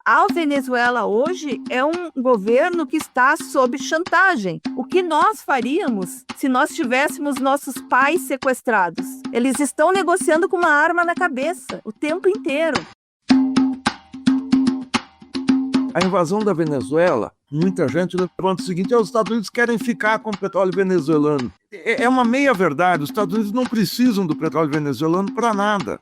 A Venezuela hoje é um governo que está sob chantagem. O que nós faríamos se nós tivéssemos nossos pais sequestrados? Eles estão negociando com uma arma na cabeça o tempo inteiro. A invasão da Venezuela, muita gente levanta o seguinte: os Estados Unidos querem ficar com o petróleo venezuelano. É uma meia-verdade, os Estados Unidos não precisam do petróleo venezuelano para nada.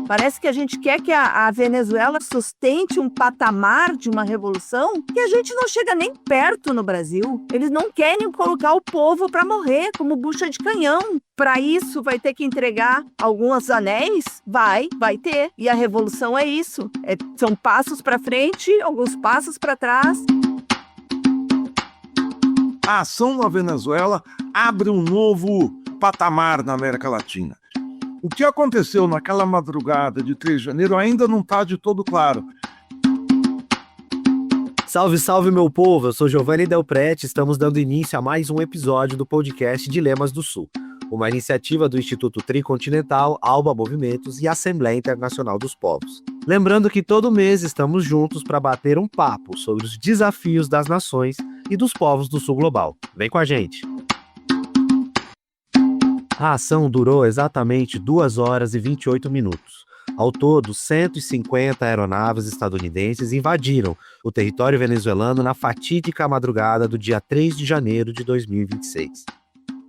Parece que a gente quer que a Venezuela sustente um patamar de uma revolução que a gente não chega nem perto no Brasil. Eles não querem colocar o povo para morrer como bucha de canhão. Para isso, vai ter que entregar alguns anéis? Vai ter. E a revolução é isso. São passos para frente, alguns passos para trás. A ação na Venezuela abre um novo patamar na América Latina. O que aconteceu naquela madrugada de 3 de janeiro ainda não está de todo claro. Salve, salve, meu povo! Eu sou Giovanni Del Prete, estamos dando início a mais um episódio do podcast Dilemas do Sul, uma iniciativa do Instituto Tricontinental, Alba Movimentos e Assembleia Internacional dos Povos. Lembrando que todo mês estamos juntos para bater um papo sobre os desafios das nações e dos povos do Sul Global. Vem com a gente! A ação durou exatamente 2 horas e 28 minutos. Ao todo, 150 aeronaves estadunidenses invadiram o território venezuelano na fatídica madrugada do dia 3 de janeiro de 2026.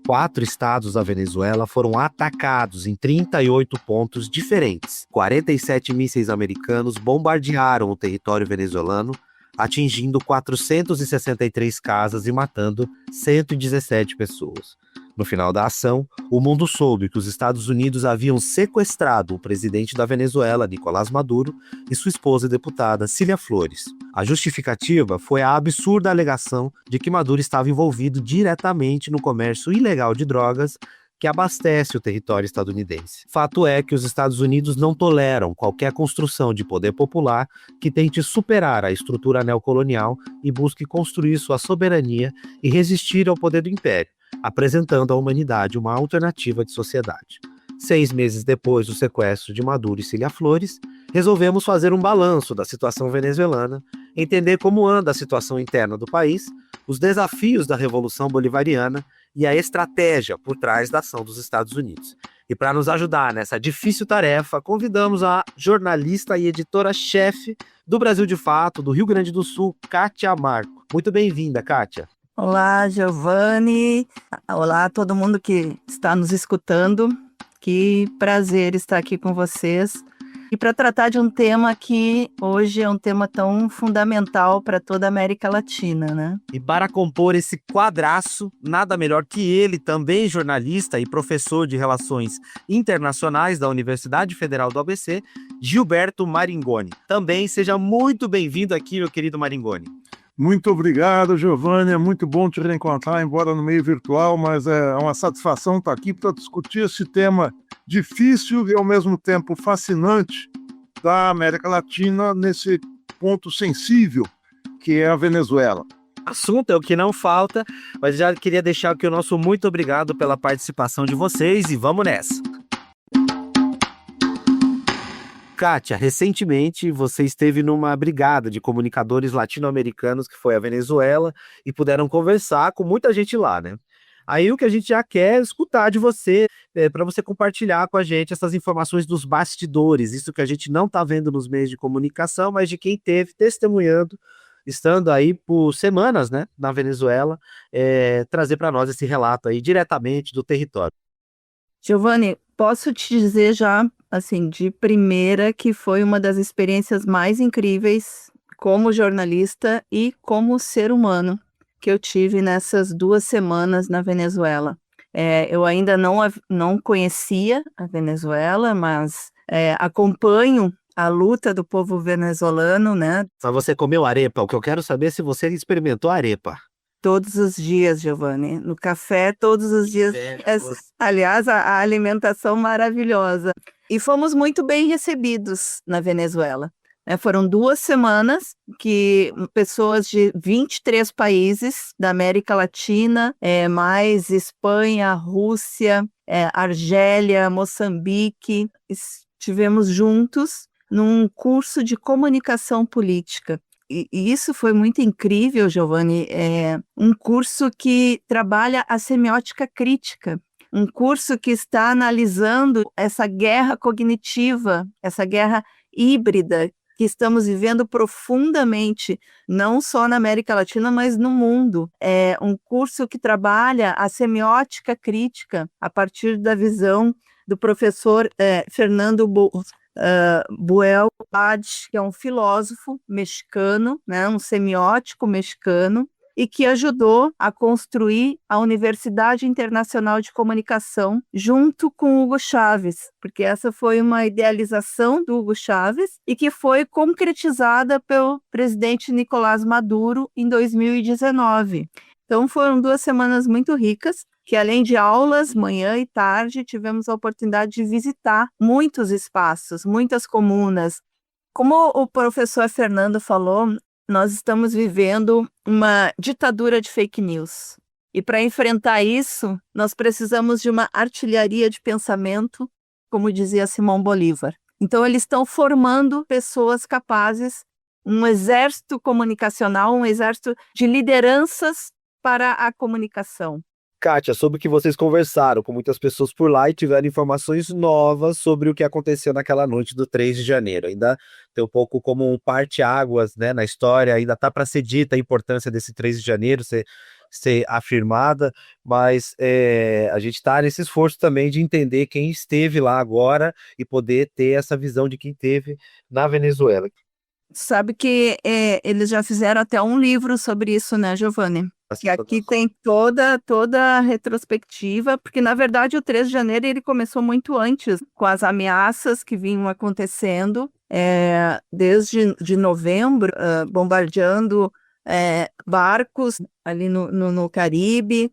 4 estados da Venezuela foram atacados em 38 pontos diferentes. 47 mísseis americanos bombardearam o território venezuelano, atingindo 463 casas e matando 117 pessoas. No final da ação, o mundo soube que os Estados Unidos haviam sequestrado o presidente da Venezuela, Nicolás Maduro, e sua esposa e deputada, Cília Flores. A justificativa foi a absurda alegação de que Maduro estava envolvido diretamente no comércio ilegal de drogas que abastece o território estadunidense. Fato é que os Estados Unidos não toleram qualquer construção de poder popular que tente superar a estrutura neocolonial e busque construir sua soberania e resistir ao poder do império, apresentando à humanidade uma alternativa de sociedade. 6 meses depois do sequestro de Maduro e Cília Flores, resolvemos fazer um balanço da situação venezuelana, entender como anda a situação interna do país, os desafios da Revolução Bolivariana e a estratégia por trás da ação dos Estados Unidos. E para nos ajudar nessa difícil tarefa, convidamos a jornalista e editora-chefe do Brasil de Fato, do Rio Grande do Sul, Kátia Marco. Muito bem-vinda, Kátia. Olá, Giovanni. Olá a todo mundo que está nos escutando. Que prazer estar aqui com vocês. E para tratar de um tema que hoje é um tema tão fundamental para toda a América Latina, né? E para compor esse quadraço, nada melhor que ele, também jornalista e professor de Relações Internacionais da Universidade Federal do ABC, Gilberto Maringoni. Também seja muito bem-vindo aqui, meu querido Maringoni. Muito obrigado, Giovanni. É muito bom te reencontrar, embora no meio virtual, mas é uma satisfação estar aqui para discutir esse tema difícil e, ao mesmo tempo, fascinante da América Latina nesse ponto sensível que é a Venezuela. Assunto é o que não falta, mas já queria deixar aqui o nosso muito obrigado pela participação de vocês e vamos nessa. Kátia, recentemente você esteve numa brigada de comunicadores latino-americanos que foi a Venezuela e puderam conversar com muita gente lá, né? Aí o que a gente já quer escutar de você, para você compartilhar com a gente essas informações dos bastidores, isso que a gente não está vendo nos meios de comunicação, mas de quem esteve testemunhando, estando aí por semanas, né, na Venezuela, trazer para nós esse relato aí diretamente do território. Giovanni, posso te dizer já, assim, de primeira, que foi uma das experiências mais incríveis como jornalista e como ser humano que eu tive nessas 2 semanas na Venezuela. Eu ainda não conhecia a Venezuela, mas acompanho a luta do povo venezuelano, né? Mas você comeu arepa? O que eu quero saber é se você experimentou arepa. Todos os dias, Giovanni. No café, todos os dias. Aliás, a alimentação maravilhosa. E fomos muito bem recebidos na Venezuela. Foram 2 semanas que pessoas de 23 países da América Latina, mais Espanha, Rússia, Argélia, Moçambique, estivemos juntos num curso de comunicação política. E isso foi muito incrível, Giovanni. É um curso que trabalha a semiótica crítica, um curso que está analisando essa guerra cognitiva, essa guerra híbrida que estamos vivendo profundamente, não só na América Latina, mas no mundo. É um curso que trabalha a semiótica crítica a partir da visão do professor Fernando Buell Lage, que é um filósofo mexicano, né, um semiótico mexicano, e que ajudou a construir a Universidade Internacional de Comunicação junto com Hugo Chávez, porque essa foi uma idealização do Hugo Chávez e que foi concretizada pelo presidente Nicolás Maduro em 2019. Então foram 2 semanas muito ricas, que além de aulas, manhã e tarde, tivemos a oportunidade de visitar muitos espaços, muitas comunas. Como o professor Fernando falou, nós estamos vivendo uma ditadura de fake news. E para enfrentar isso, nós precisamos de uma artilharia de pensamento, como dizia Simão Bolívar. Então, eles estão formando pessoas capazes, um exército comunicacional, um exército de lideranças para a comunicação. Kátia, soube que vocês conversaram com muitas pessoas por lá e tiveram informações novas sobre o que aconteceu naquela noite do 3 de janeiro. Ainda tem um pouco como um parte-águas, né, na história, ainda está para ser dita a importância desse 3 de janeiro, ser afirmada, mas a gente está nesse esforço também de entender quem esteve lá agora e poder ter essa visão de quem esteve na Venezuela. Sabe que eles já fizeram até um livro sobre isso, né, Giovanni? E aqui tem toda a retrospectiva, porque na verdade o 3 de janeiro ele começou muito antes, com as ameaças que vinham acontecendo, desde de novembro, bombardeando barcos ali no Caribe.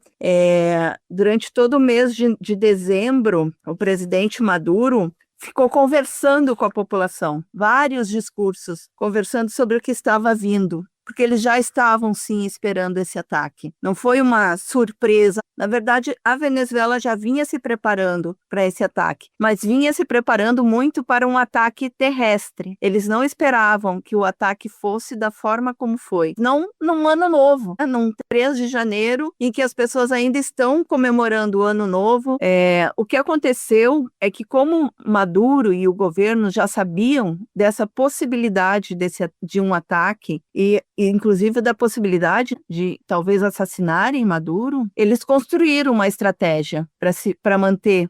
Durante todo o mês de dezembro, o presidente Maduro ficou conversando com a população, vários discursos, conversando sobre o que estava vindo, porque eles já estavam, sim, esperando esse ataque. Não foi uma surpresa. Na verdade, a Venezuela já vinha se preparando para esse ataque, mas vinha se preparando muito para um ataque terrestre. Eles não esperavam que o ataque fosse da forma como foi. Não num ano novo, num 3 de janeiro, em que as pessoas ainda estão comemorando o ano novo. O que aconteceu é que, como Maduro e o governo já sabiam dessa possibilidade de um ataque, e inclusive da possibilidade de talvez assassinarem Maduro, eles construíram uma estratégia para manter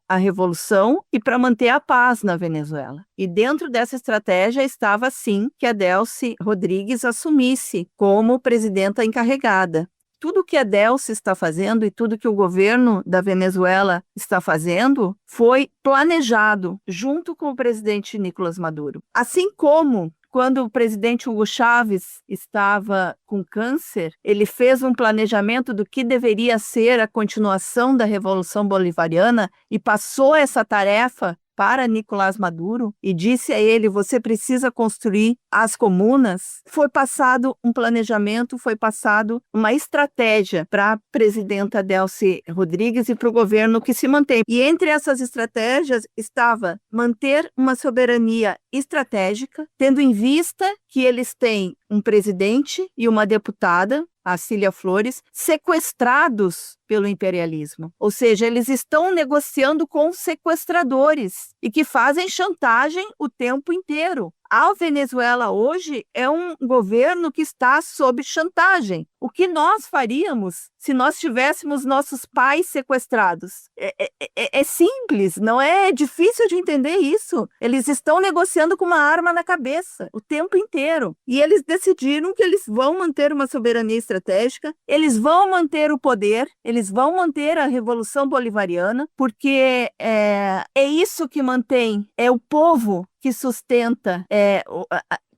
a revolução e para manter a paz na Venezuela. E dentro dessa estratégia estava, sim, que a Delcy Rodrigues assumisse como presidenta encarregada. Tudo que a Delcy está fazendo e tudo que o governo da Venezuela está fazendo foi planejado junto com o presidente Nicolás Maduro. Assim como quando o presidente Hugo Chávez estava com câncer, ele fez um planejamento do que deveria ser a continuação da Revolução Bolivariana e passou essa tarefa para Nicolás Maduro e disse a ele: você precisa construir as comunas. Foi passado um planejamento, foi passado uma estratégia para a presidenta Delcy Rodrigues e para o governo que se mantém. E entre essas estratégias estava manter uma soberania estratégica, tendo em vista que eles têm um presidente e uma deputada, a Cília Flores, sequestrados pelo imperialismo. Ou seja, eles estão negociando com sequestradores e que fazem chantagem o tempo inteiro. A Venezuela hoje é um governo que está sob chantagem. O que nós faríamos se nós tivéssemos nossos pais sequestrados? É simples, não é difícil de entender isso. Eles estão negociando com uma arma na cabeça o tempo inteiro. E eles decidiram que eles vão manter uma soberania estratégica, eles vão manter o poder, eles vão manter a Revolução Bolivariana, porque é isso que mantém, é o povo que sustenta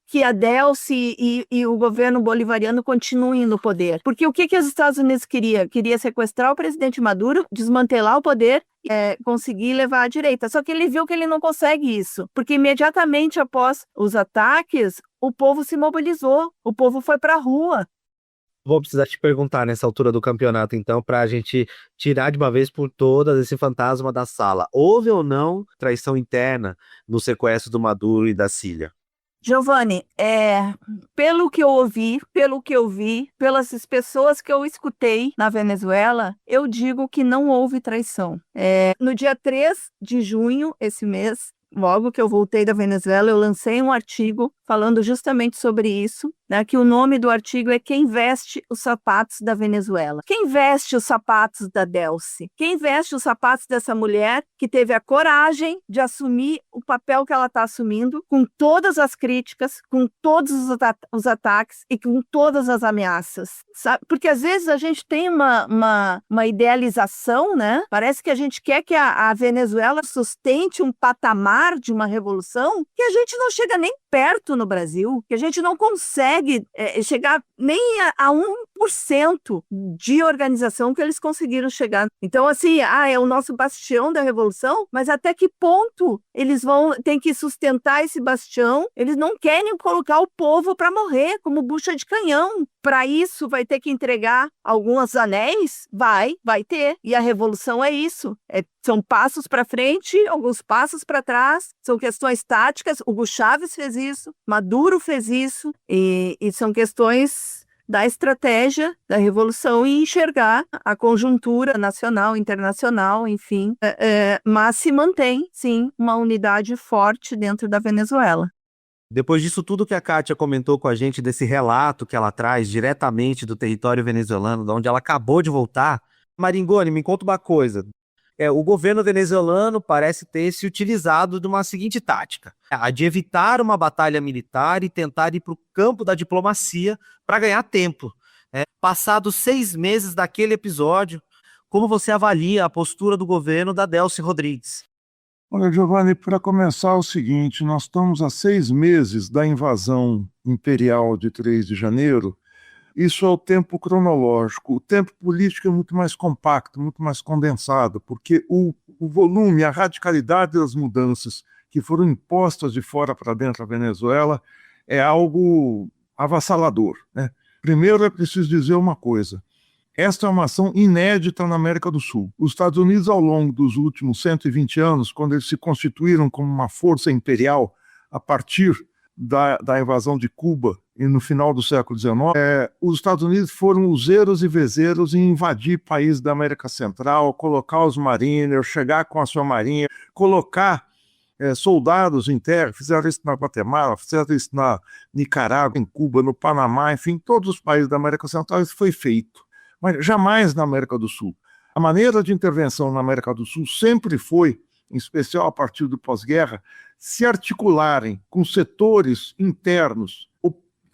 que a Delcy e o governo bolivariano continuem no poder. Porque o que os Estados Unidos queria? Queria sequestrar o presidente Maduro, desmantelar o poder e conseguir levar à direita. Só que ele viu que ele não consegue isso, porque imediatamente após os ataques, o povo se mobilizou, o povo foi para a rua. Vou precisar te perguntar nessa altura do campeonato, então, para a gente tirar de uma vez por todas esse fantasma da sala. Houve ou não traição interna no sequestro do Maduro e da Cília? Giovanni, pelo que eu ouvi, pelo que eu vi, pelas pessoas que eu escutei na Venezuela, eu digo que não houve traição. No dia 3 de junho, esse mês, logo que eu voltei da Venezuela, eu lancei um artigo falando justamente sobre isso, né, que o nome do artigo é Quem Veste os Sapatos da Venezuela. Quem veste os sapatos da Delcy? Quem veste os sapatos dessa mulher que teve a coragem de assumir o papel que ela está assumindo, com todas as críticas, com todos os ataques e com todas as ameaças, sabe? Porque às vezes a gente tem uma idealização, né? Parece que a gente quer que a Venezuela sustente um patamar de uma revolução que a gente não chega nem perto no Brasil, que a gente não consegue chegar nem a 1% de organização que eles conseguiram chegar. Então, assim, é o nosso bastião da revolução, mas até que ponto eles ter que sustentar esse bastião? Eles não querem colocar o povo para morrer como bucha de canhão. Para isso, vai ter que entregar alguns anéis? Vai ter. E a revolução é isso. São passos para frente, alguns passos para trás, são questões táticas. Hugo Chávez fez isso, Maduro fez isso, e são questões da estratégia da revolução e enxergar a conjuntura nacional, internacional, enfim. Mas se mantém, sim, uma unidade forte dentro da Venezuela. Depois disso tudo que a Kátia comentou com a gente, desse relato que ela traz diretamente do território venezuelano, de onde ela acabou de voltar, Maringoni, me conta uma coisa. O governo venezuelano parece ter se utilizado de uma seguinte tática, a de evitar uma batalha militar e tentar ir para o campo da diplomacia para ganhar tempo. Passados 6 meses daquele episódio, como você avalia a postura do governo da Delcy Rodrigues? Olha, Giovanni, para começar o seguinte, nós estamos há 6 meses da invasão imperial de 3 de janeiro. Isso é o tempo cronológico. O tempo político é muito mais compacto, muito mais condensado, porque o volume, a radicalidade das mudanças que foram impostas de fora para dentro da Venezuela é algo avassalador, né? Primeiro é preciso dizer uma coisa. Esta é uma ação inédita na América do Sul. Os Estados Unidos, ao longo dos últimos 120 anos, quando eles se constituíram como uma força imperial a partir da invasão de Cuba e no final do século XIX, os Estados Unidos foram os zeros e vezeiros em invadir países da América Central, colocar os mariners, chegar com a sua marinha, colocar soldados em terra. Fizeram isso na Guatemala, fizeram isso na Nicarágua, em Cuba, no Panamá, enfim, todos os países da América Central isso foi feito. Mas jamais na América do Sul. A maneira de intervenção na América do Sul sempre foi, em especial a partir do pós-guerra, se articularem com setores internos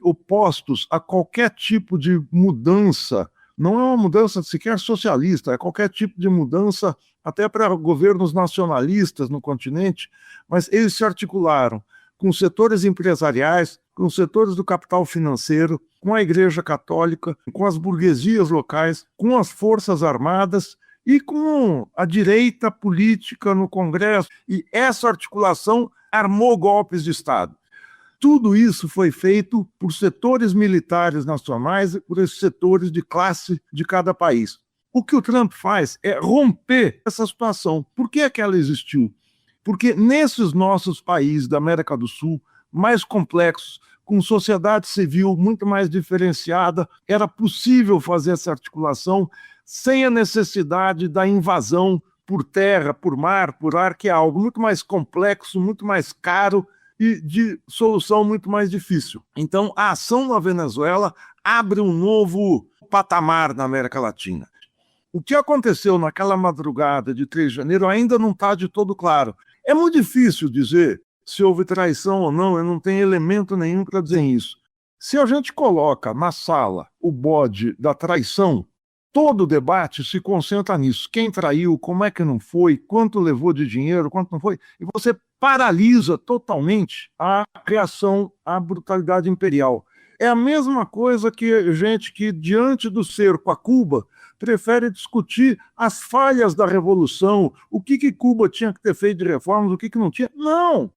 opostos a qualquer tipo de mudança. Não é uma mudança sequer socialista, é qualquer tipo de mudança até para governos nacionalistas no continente, mas eles se articularam com setores empresariais, com setores do capital financeiro, com a Igreja Católica, com as burguesias locais, com as Forças Armadas e com a direita política no Congresso. E essa articulação armou golpes de Estado. Tudo isso foi feito por setores militares nacionais e por esses setores de classe de cada país. O que o Trump faz é romper essa situação. Por que é que ela existiu? Porque nesses nossos países da América do Sul, mais complexos, com sociedade civil muito mais diferenciada, era possível fazer essa articulação sem a necessidade da invasão por terra, por mar, por ar, que é algo muito mais complexo, muito mais caro e de solução muito mais difícil. Então, a ação na Venezuela abre um novo patamar na América Latina. O que aconteceu naquela madrugada de 3 de janeiro ainda não está de todo claro. É muito difícil dizer se houve traição ou não, eu não tenho elemento nenhum para dizer isso. Se a gente coloca na sala o bode da traição, todo o debate se concentra nisso. Quem traiu, como é que não foi, quanto levou de dinheiro, quanto não foi, e você paralisa totalmente a reação à brutalidade imperial. É a mesma coisa que gente que, diante do cerco a Cuba, prefere discutir as falhas da Revolução, o que Cuba tinha que ter feito de reformas, o que não tinha. Não!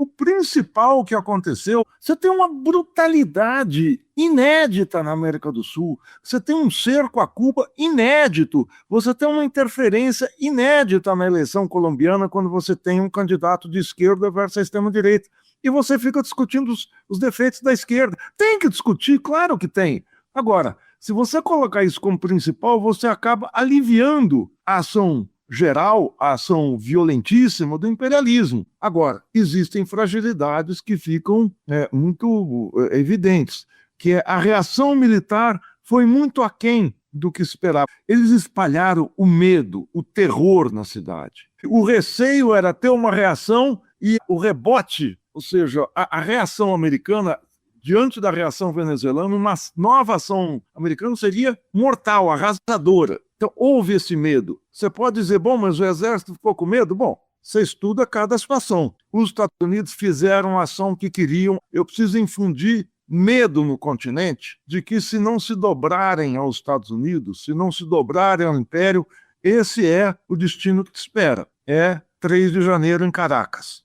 O principal que aconteceu, você tem uma brutalidade inédita na América do Sul, você tem um cerco a Cuba inédito, você tem uma interferência inédita na eleição colombiana quando você tem um candidato de esquerda versus a extrema-direita. E você fica discutindo os defeitos da esquerda. Tem que discutir, claro que tem. Agora, se você colocar isso como principal, você acaba aliviando a ação geral, a ação violentíssima do imperialismo. Agora, existem fragilidades que ficam muito evidentes, que a reação militar foi muito aquém do que esperava. Eles espalharam o medo, o terror na cidade. O receio era ter uma reação e o rebote, ou seja, a reação americana diante da reação venezuelana, uma nova ação americana seria mortal, arrasadora. Então, houve esse medo. Você pode dizer, bom, mas o exército ficou com medo? Bom, você estuda cada situação. Os Estados Unidos fizeram a ação que queriam. Eu preciso infundir medo no continente de que, se não se dobrarem aos Estados Unidos, se não se dobrarem ao Império, esse é o destino que te espera. É 3 de janeiro em Caracas.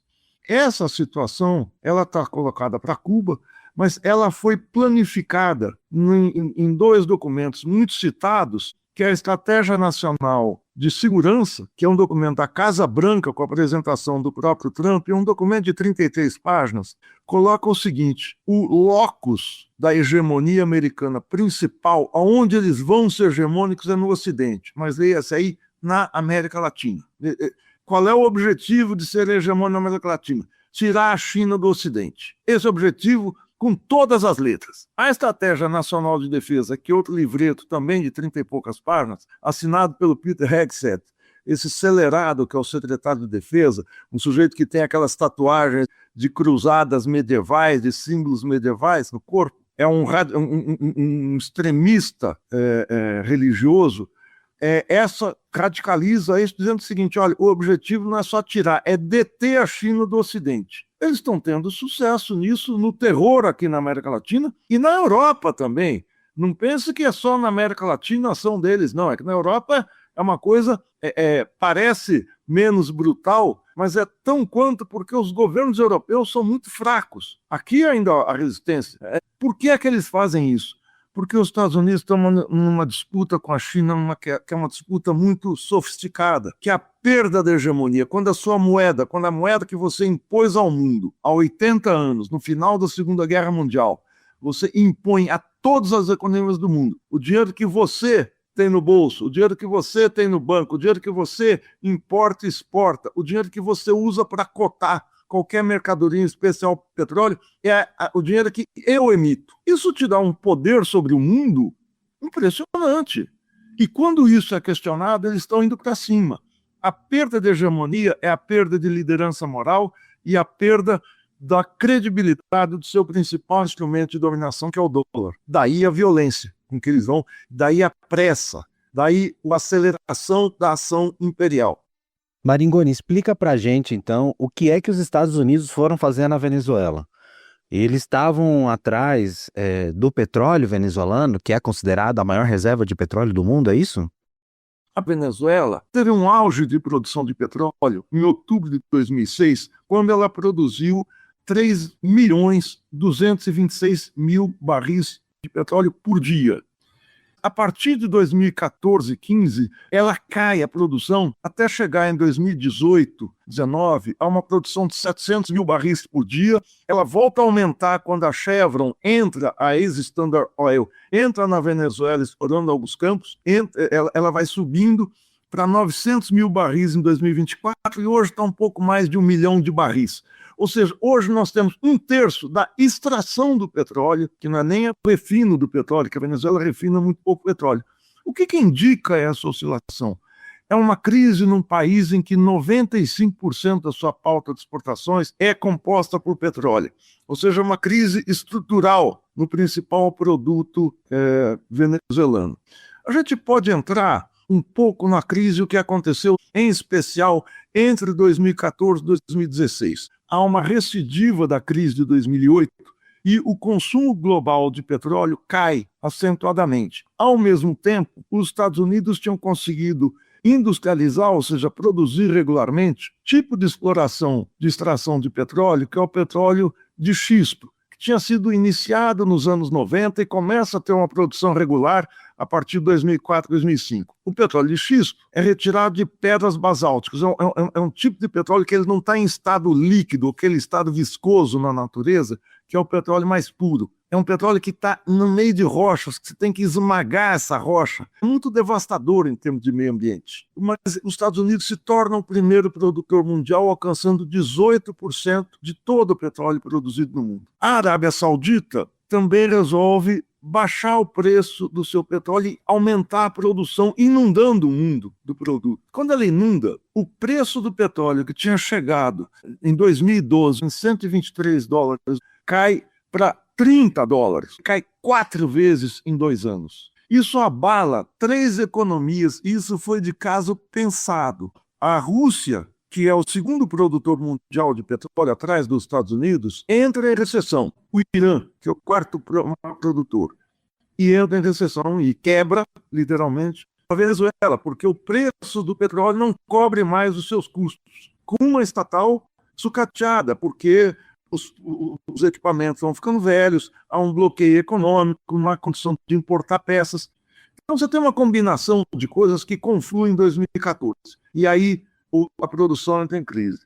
Essa situação, ela está colocada para Cuba, mas ela foi planificada em 2 documentos muito citados, que é a Estratégia Nacional de Segurança, que é um documento da Casa Branca, com a apresentação do próprio Trump, e um documento de 33 páginas, coloca o seguinte: o locus da hegemonia americana principal, aonde eles vão ser hegemônicos, é no Ocidente, mas leia-se aí, na América Latina. Qual é o objetivo de ser hegemônico na América Latina? Tirar a China do Ocidente. Esse é o objetivo, com todas as letras. A Estratégia Nacional de Defesa, que é outro livreto também de 30 e poucas páginas, assinado pelo Peter Hegseth, esse acelerado que é o secretário de Defesa, um sujeito que tem aquelas tatuagens de cruzadas medievais, de símbolos medievais no corpo, é um extremista religioso. Essa radicaliza isso, dizendo o seguinte: olha, o objetivo não é só tirar, é deter a China do Ocidente. Eles estão tendo sucesso nisso, no terror aqui na América Latina e na Europa também. Não pense que é só na América Latina a ação deles, não. É que na Europa é uma coisa, parece menos brutal, mas é tão quanto, porque os governos europeus são muito fracos. Aqui ainda há resistência. Por que é que eles fazem isso? Porque os Estados Unidos estão numa disputa com a China, que é uma disputa muito sofisticada, que é a perda da hegemonia. Quando a moeda que você impôs ao mundo há 80 anos, no final da Segunda Guerra Mundial, você impõe a todas as economias do mundo o dinheiro que você tem no bolso, o dinheiro que você tem no banco, o dinheiro que você importa e exporta, o dinheiro que você usa para cotar qualquer mercadoria, em especial petróleo, é o dinheiro que eu emito. Isso te dá um poder sobre o mundo impressionante. E quando isso é questionado, eles estão indo para cima. A perda de hegemonia é a perda de liderança moral e a perda da credibilidade do seu principal instrumento de dominação, que é o dólar. Daí a violência com que eles vão, daí a pressa, daí a aceleração da ação imperial. Maringoni, explica pra gente, então, o que é que os Estados Unidos foram fazer na Venezuela. Eles estavam atrás do petróleo venezuelano, que é considerado a maior reserva de petróleo do mundo, é isso? A Venezuela teve um auge de produção de petróleo em outubro de 2006, quando ela produziu 3.226.000 barris de petróleo por dia. A partir de 2014, 15, ela cai a produção até chegar em 2018, 19, a uma produção de 700.000 barris por dia. Ela volta a aumentar quando a Chevron entra, a ex-Standard Oil, entra na Venezuela explorando alguns campos, ela vai subindo para 900.000 barris em 2024 e hoje está um pouco mais de 1 milhão de barris. Ou seja, hoje nós temos 1/3 da extração do petróleo, que não é nem o refino do petróleo, que a Venezuela refina muito pouco petróleo. O que indica essa oscilação? É uma crise num país em que 95% da sua pauta de exportações é composta por petróleo. Ou seja, uma crise estrutural no principal produto venezuelano. A gente pode entrar um pouco na crise, o que aconteceu, em especial, entre 2014 e 2016. Há uma recidiva da crise de 2008 e o consumo global de petróleo cai acentuadamente. Ao mesmo tempo, os Estados Unidos tinham conseguido industrializar, ou seja, produzir regularmente, tipo de exploração, de extração de petróleo, que é o petróleo de xisto, que tinha sido iniciado nos anos 90 e começa a ter uma produção regular a partir de 2004, 2005. O petróleo de xisto é retirado de pedras basálticas. É um tipo de petróleo que ele não está em estado líquido, aquele estado viscoso na natureza, que é o petróleo mais puro. É um petróleo que está no meio de rochas, que você tem que esmagar essa rocha. É muito devastador em termos de meio ambiente. Mas os Estados Unidos se tornam o primeiro produtor mundial, alcançando 18% de todo o petróleo produzido no mundo. A Arábia Saudita também resolve baixar o preço do seu petróleo e aumentar a produção, inundando o mundo do produto. Quando ela inunda, o preço do petróleo, que tinha chegado em 2012 em $123, cai para $30, cai 4 vezes em 2 anos. Isso abala 3 economias, e isso foi de caso pensado. A Rússia, que é o segundo produtor mundial de petróleo atrás dos Estados Unidos, entra em recessão. O Irã, que é o quarto maior produtor, e entra em recessão e quebra, literalmente, a Venezuela, porque o preço do petróleo não cobre mais os seus custos. Com uma estatal sucateada, porque os equipamentos vão ficando velhos, há um bloqueio econômico, uma condição de importar peças. Então você tem uma combinação de coisas que confluem em 2014. E aí a produção entra em crise.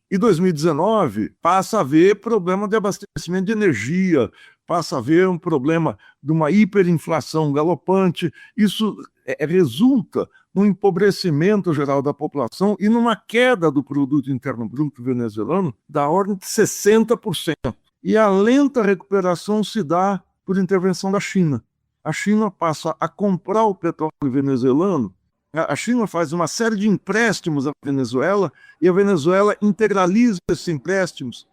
E 2019 passa a haver problema de abastecimento de energia, passa a haver um problema de uma hiperinflação galopante. Isso resulta no empobrecimento geral da população e numa queda do produto interno bruto venezuelano da ordem de 60%. E a lenta recuperação se dá por intervenção da China. A China passa a comprar o petróleo venezuelano. A China faz uma série de empréstimos à Venezuela e a Venezuela integraliza esses empréstimos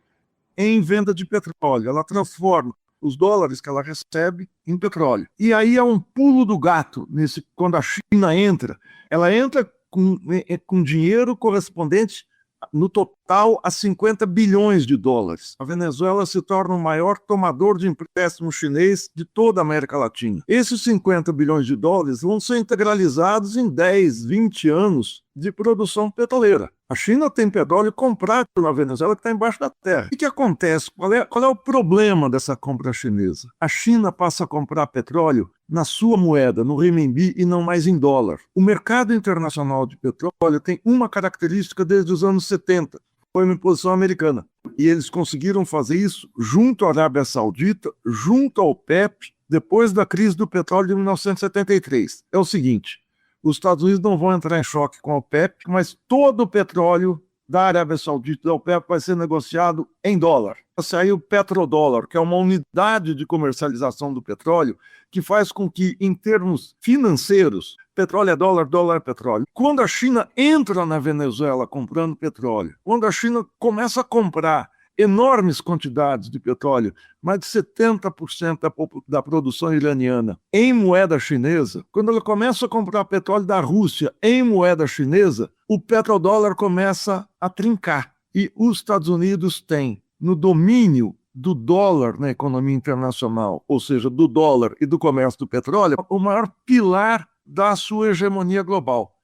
em venda de petróleo. Ela transforma os dólares que ela recebe em petróleo. E aí há um pulo do gato quando a China entra. Ela entra com dinheiro correspondente no total a 50 bilhões de dólares. A Venezuela se torna o maior tomador de empréstimo chinês de toda a América Latina. Esses 50 bilhões de dólares vão ser integralizados em 10, 20 anos de produção petroleira. A China tem petróleo comprado na Venezuela que está embaixo da terra. O que acontece? Qual é o problema dessa compra chinesa? A China passa a comprar petróleo na sua moeda, no renminbi, e não mais em dólar. O mercado internacional de petróleo tem uma característica desde os anos 70. Foi uma imposição americana. E eles conseguiram fazer isso junto à Arábia Saudita, junto ao OPEP, depois da crise do petróleo de 1973. É o seguinte: os Estados Unidos não vão entrar em choque com a OPEP, mas todo o petróleo da Arábia Saudita e da OPEP vai ser negociado em dólar. Saiu o petrodólar, que é uma unidade de comercialização do petróleo, que faz com que, em termos financeiros, petróleo é dólar, dólar é petróleo. Quando a China entra na Venezuela comprando petróleo, quando a China começa a comprar enormes quantidades de petróleo, mais de 70% da produção iraniana em moeda chinesa, quando ela começa a comprar petróleo da Rússia em moeda chinesa, o petrodólar começa a trincar. E os Estados Unidos têm, no domínio do dólar na economia internacional, ou seja, do dólar e do comércio do petróleo, o maior pilar da sua hegemonia global.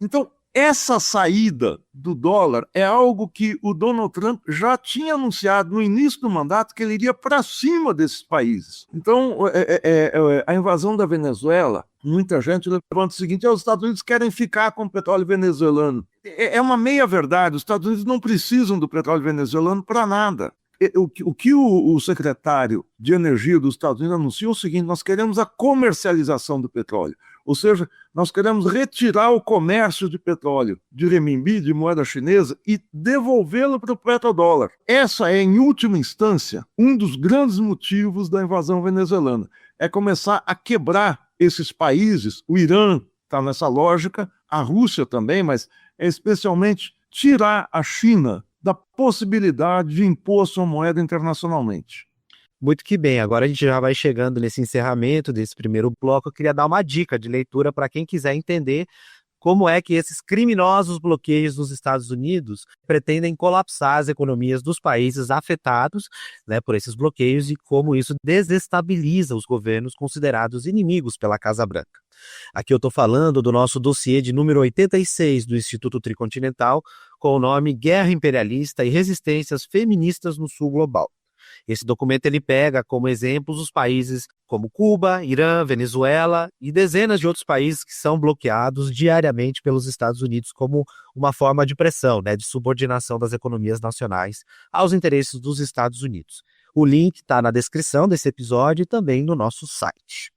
Então, essa saída do dólar é algo que o Donald Trump já tinha anunciado no início do mandato, que ele iria para cima desses países. Então, a invasão da Venezuela, muita gente levanta o seguinte: os Estados Unidos querem ficar com o petróleo venezuelano. É uma meia-verdade, os Estados Unidos não precisam do petróleo venezuelano para nada. O que o secretário de Energia dos Estados Unidos anunciou é o seguinte: nós queremos a comercialização do petróleo. Ou seja, nós queremos retirar o comércio de petróleo de renminbi, de moeda chinesa, e devolvê-lo para o petrodólar. Essa é, em última instância, um dos grandes motivos da invasão venezuelana. É começar a quebrar esses países. O Irã está nessa lógica, a Rússia também, mas é especialmente tirar a China da possibilidade de impor sua moeda internacionalmente. Muito que bem, agora a gente já vai chegando nesse encerramento desse primeiro bloco. Eu queria dar uma dica de leitura para quem quiser entender como é que esses criminosos bloqueios nos Estados Unidos pretendem colapsar as economias dos países afetados, né, por esses bloqueios e como isso desestabiliza os governos considerados inimigos pela Casa Branca. Aqui eu estou falando do nosso dossiê de número 86 do Instituto Tricontinental, com o nome Guerra Imperialista e Resistências Feministas no Sul Global. Esse documento ele pega como exemplos os países como Cuba, Irã, Venezuela e dezenas de outros países que são bloqueados diariamente pelos Estados Unidos como uma forma de pressão, né, de subordinação das economias nacionais aos interesses dos Estados Unidos. O link está na descrição desse episódio e também no nosso site.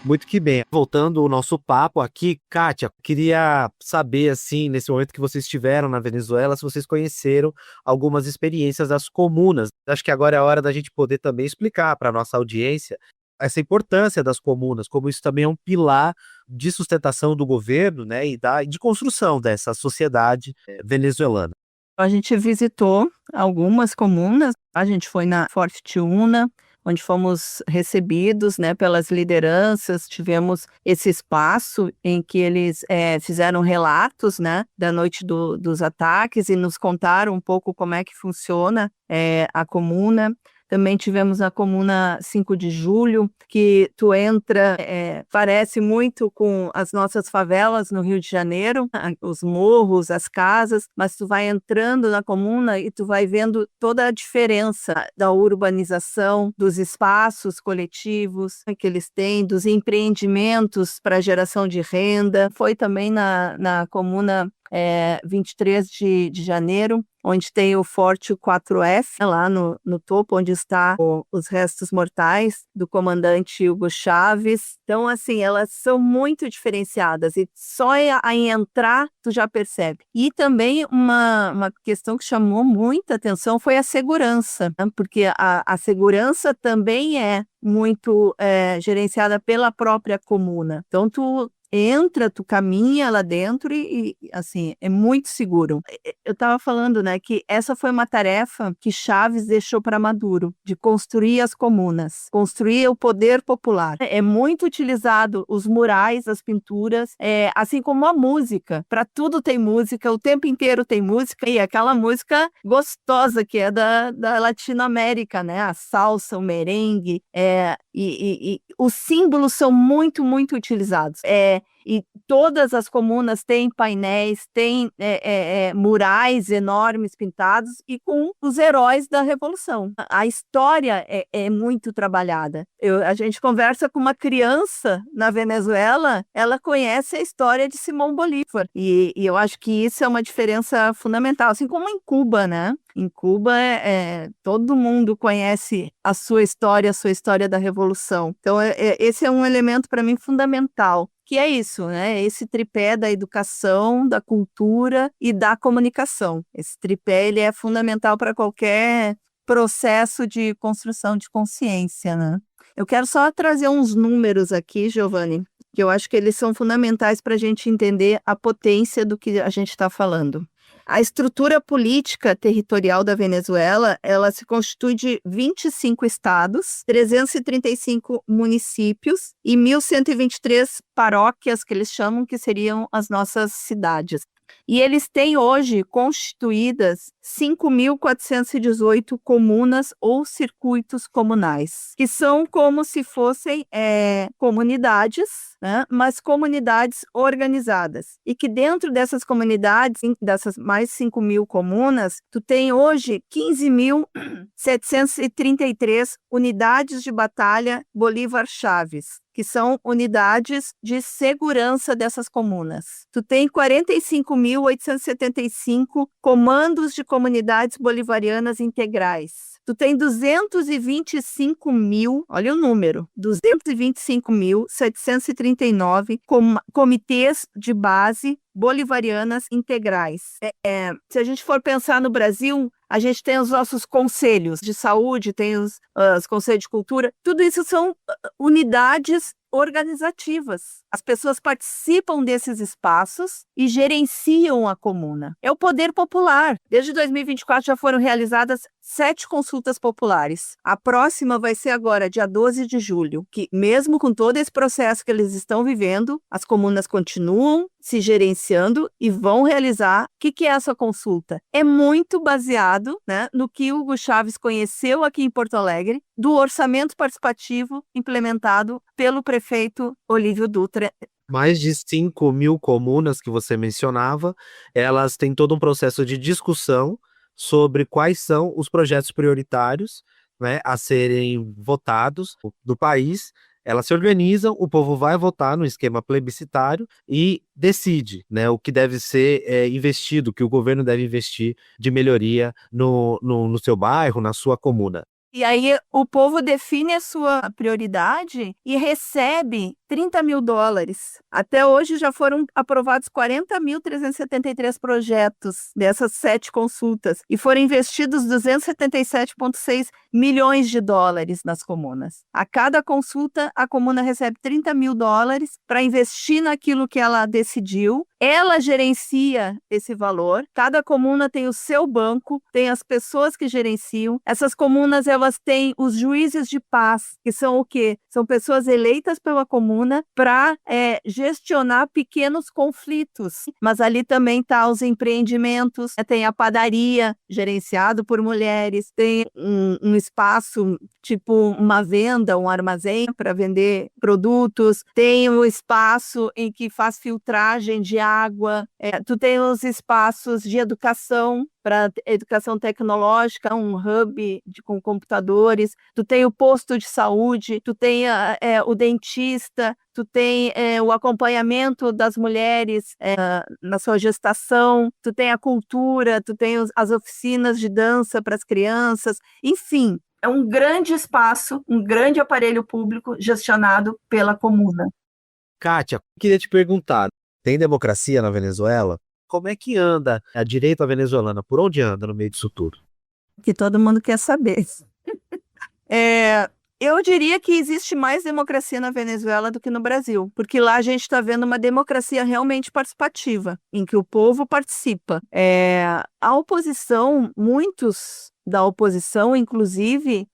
Muito que bem. Voltando ao nosso papo aqui, Kátia, queria saber, assim, nesse momento que vocês estiveram na Venezuela, se vocês conheceram algumas experiências das comunas. Acho que agora é a hora da gente poder também explicar para a nossa audiência essa importância das comunas, como isso também é um pilar de sustentação do governo, né, e de construção dessa sociedade venezuelana. A gente visitou algumas comunas, a gente foi na Forte Tiúna, onde fomos recebidos, né, pelas lideranças, tivemos esse espaço em que eles fizeram relatos, né, da noite dos ataques e nos contaram um pouco como é que funciona a comuna. Também tivemos a comuna 5 de Julho, que tu entra, parece muito com as nossas favelas no Rio de Janeiro, os morros, as casas, mas tu vai entrando na comuna e tu vai vendo toda a diferença da urbanização, dos espaços coletivos que eles têm, dos empreendimentos para geração de renda. Foi também na comuna 23 de janeiro, onde tem o Forte 4F, lá no topo, onde está os restos mortais do comandante Hugo Chávez. Então, assim, elas são muito diferenciadas e só em entrar tu já percebe. E também uma questão que chamou muita atenção foi a segurança, né? Porque a segurança também é muito gerenciada pela própria comuna. Então, tu entra, tu caminha lá dentro e assim, é muito seguro. Eu estava falando, né, que essa foi uma tarefa que Chávez deixou para Maduro, de construir as comunas, construir o poder popular. É muito utilizado os murais, as pinturas, assim como a música. Para tudo tem música, o tempo inteiro tem música, e aquela música gostosa que é da Latinoamérica, né, a salsa, o merengue, e os símbolos são muito, muito utilizados. E todas as comunas têm painéis, têm murais enormes pintados e com os heróis da Revolução. A história é muito trabalhada. A gente conversa com uma criança na Venezuela, ela conhece a história de Simão Bolívar. E eu acho que isso é uma diferença fundamental, assim como em Cuba, né? Em Cuba, todo mundo conhece a sua história da Revolução. Então, esse é um elemento para mim fundamental, que é isso, né? Esse tripé da educação, da cultura e da comunicação. Esse tripé ele é fundamental para qualquer processo de construção de consciência, né? Eu quero só trazer uns números aqui, Giovanni, que eu acho que eles são fundamentais para a gente entender a potência do que a gente está falando. A estrutura política territorial da Venezuela, ela se constitui de 25 estados, 335 municípios e 1.123 paróquias, que eles chamam, que seriam as nossas cidades. E eles têm hoje constituídas 5.418 comunas ou circuitos comunais, que são como se fossem comunidades, né, mas comunidades organizadas. E que dentro dessas comunidades, dessas mais 5.000 comunas, tu tem hoje 15.733 unidades de batalha Bolívar Chávez, que são unidades de segurança dessas comunas. Tu tem 45.875 comandos de comunidades bolivarianas integrais. Tu tem 225.000, olha o número, 225.739 comitês de base bolivarianas integrais. Se a gente for pensar no Brasil, a gente tem os nossos conselhos de saúde, tem os conselhos de cultura, tudo isso são unidades organizativas. As pessoas participam desses espaços e gerenciam a comuna. É o poder popular. Desde 2024 já foram realizadas 7 consultas populares. A próxima vai ser agora, dia 12 de julho, que mesmo com todo esse processo que eles estão vivendo, as comunas continuam se gerenciando e vão realizar. O que é essa consulta? É muito baseado, né, no que o Hugo Chávez conheceu aqui em Porto Alegre, do orçamento participativo implementado pelo prefeito Olívio Dutra. Mais de 5.000 comunas que você mencionava, elas têm todo um processo de discussão sobre quais são os projetos prioritários, né, a serem votados do país. Elas se organizam, o povo vai votar no esquema plebiscitário e decide, né, o que deve ser investido, o que o governo deve investir de melhoria no seu bairro, na sua comuna. E aí o povo define a sua prioridade e recebe $30 mil. Até hoje já foram aprovados 40.373 projetos dessas 7 consultas e foram investidos 277,6 milhões de dólares nas comunas. A cada consulta, a comuna recebe $30 mil para investir naquilo que ela decidiu. Ela gerencia esse valor. Cada comuna tem o seu banco, tem as pessoas que gerenciam. Essas comunas, elas têm os juízes de paz, que são o quê? São pessoas eleitas pela comuna para gestionar pequenos conflitos. Mas ali também tá os empreendimentos, tem a padaria, gerenciado por mulheres, tem um espaço, tipo uma venda, um armazém para vender produtos, tem o espaço em que faz filtragem de água, tu tem os espaços de educação, para educação tecnológica, um hub com computadores, tu tem o posto de saúde, tu tem o dentista, tu tem o acompanhamento das mulheres na sua gestação, tu tem a cultura, tu tem as oficinas de dança para as crianças, enfim, é um grande espaço, um grande aparelho público gestionado pela comuna. Kátia, queria te perguntar, tem democracia na Venezuela? Como é que anda a direita venezuelana? Por onde anda no meio disso tudo? Que todo mundo quer saber. Eu diria que existe mais democracia na Venezuela do que no Brasil, porque lá a gente está vendo uma democracia realmente participativa, em que o povo participa. A oposição, muitos da oposição, inclusive,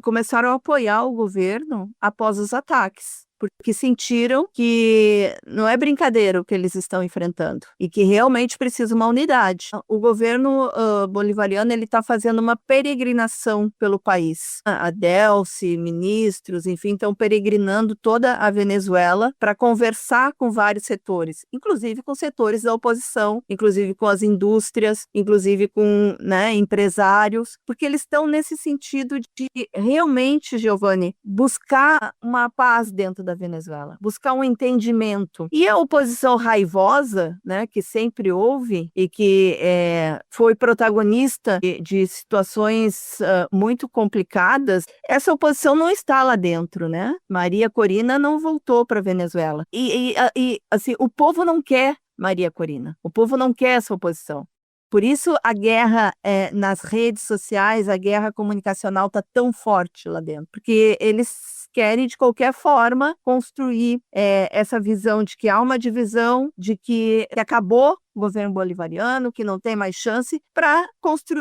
começaram a apoiar o governo após os ataques, porque sentiram que não é brincadeira o que eles estão enfrentando e que realmente precisa uma unidade. O governo bolivariano ele está fazendo uma peregrinação pelo país. A Delcy, ministros, enfim, estão peregrinando toda a Venezuela para conversar com vários setores, inclusive com setores da oposição, inclusive com as indústrias, inclusive com, né, empresários, porque eles estão nesse sentido de realmente, Giovanni, buscar uma paz dentro da Venezuela, buscar um entendimento. E a oposição raivosa, né, que sempre houve e que foi protagonista de situações muito complicadas, essa oposição não está lá dentro, né? Maria Corina não voltou para a Venezuela. E assim, o povo não quer Maria Corina, o povo não quer essa oposição. Por isso a guerra nas redes sociais, a guerra comunicacional está tão forte lá dentro, porque eles querem de qualquer forma construir essa visão de que há uma divisão, de que acabou o governo bolivariano, que não tem mais chance, para